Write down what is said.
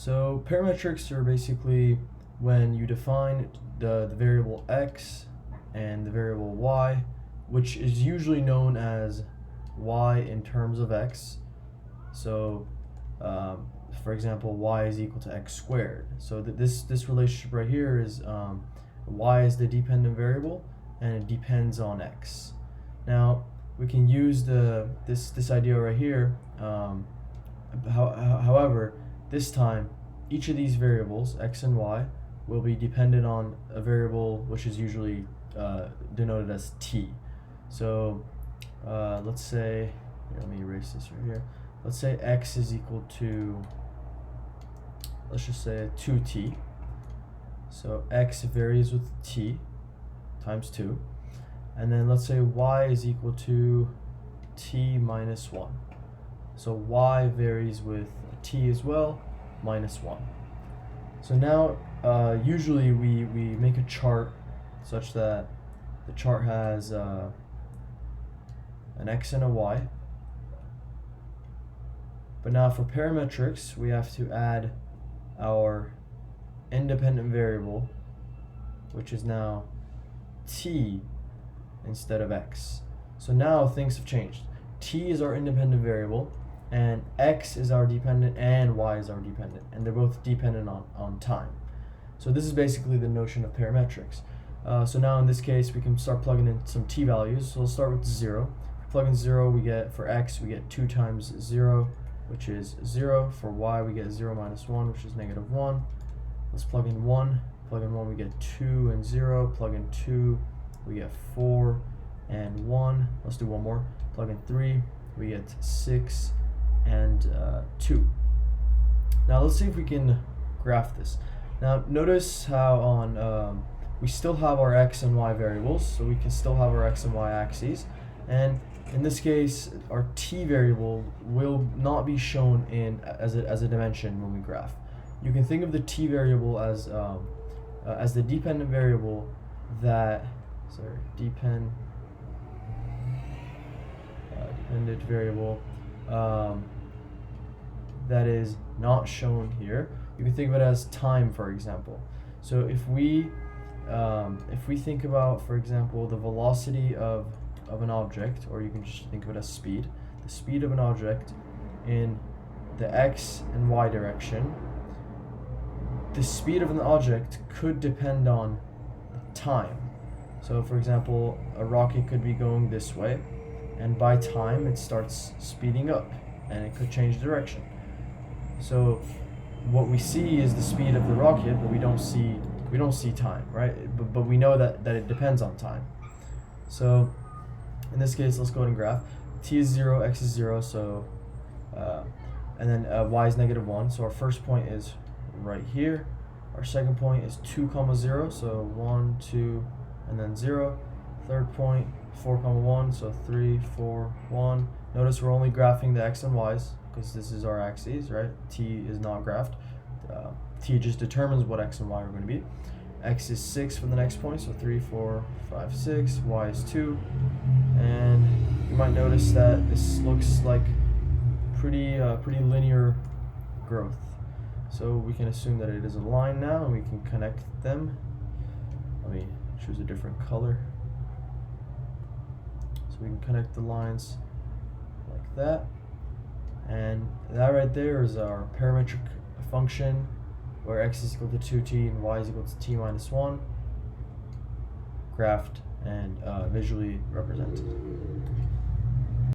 So parametrics are basically when you define the variable x and the variable y, which is usually known as y in terms of x. So for example, y is equal to x squared. So this relationship right here is y is the dependent variable and it depends on x. Now we can use this idea right here. However, this time each of these variables, x and y, will be dependent on a variable which is usually denoted as t. So let's say, let me erase this right here. Let's say x is equal to, let's just say 2t. So x varies with t times 2. And then let's say y is equal to t minus 1. So y varies with t as well, minus 1. So now usually we make a chart such that the chart has an x and a y. But now for parametrics, we have to add our independent variable, which is now t instead of x. So now things have changed. T is our independent variable, and x is our dependent, and y is our dependent, and they're both dependent on time. So this is basically the notion of parametrics. So now in this case, we can start plugging in some t values. So we'll start with 0. If we plug in 0, we get, for x, we get 2 times 0, which is 0. For y, we get 0 minus 1, which is negative 1. Let's plug in 1. Plug in 1, we get 2 and 0. Plug in 2, we get 4 and 1. Let's do one more. Plug in 3, we get 6 and 2. Now let's see if we can graph this. Now notice how on we still have our x and y variables, so we can still have our x and y axes, and in this case our t variable will not be shown as a dimension when we graph. You can think of the t variable as the dependent variable that dependent variable that is not shown here. You can think of it as time, for example. So if we think about, for example, the velocity of an object, or you can just think of it as speed, the speed of an object in the x and y direction, the speed of an object could depend on time. So for example, a rocket could be going this way, and by time it starts speeding up, and it could change direction. So what we see is the speed of the rocket, but we don't see time, right? But we know that it depends on time. So in this case, let's go ahead and graph. T is 0, x is 0, so and then y is negative 1. So our first point is right here. Our second point is 2, 0, so 1, 2, and then 0. Third point, 4, 1, so 3, 4, 1. Notice we're only graphing the x and y's because this is our axes, right? T is not graphed. T just determines what x and y are going to be. X is 6 for the next point, so 3, 4, 5, 6. Y is 2. And you might notice that this looks like pretty linear growth. So we can assume that it is a line now, and we can connect them. Let me choose a different color. So we can connect the lines like that. And that right there is our parametric function, where x is equal to 2t and y is equal to t minus 1, graphed and visually represented.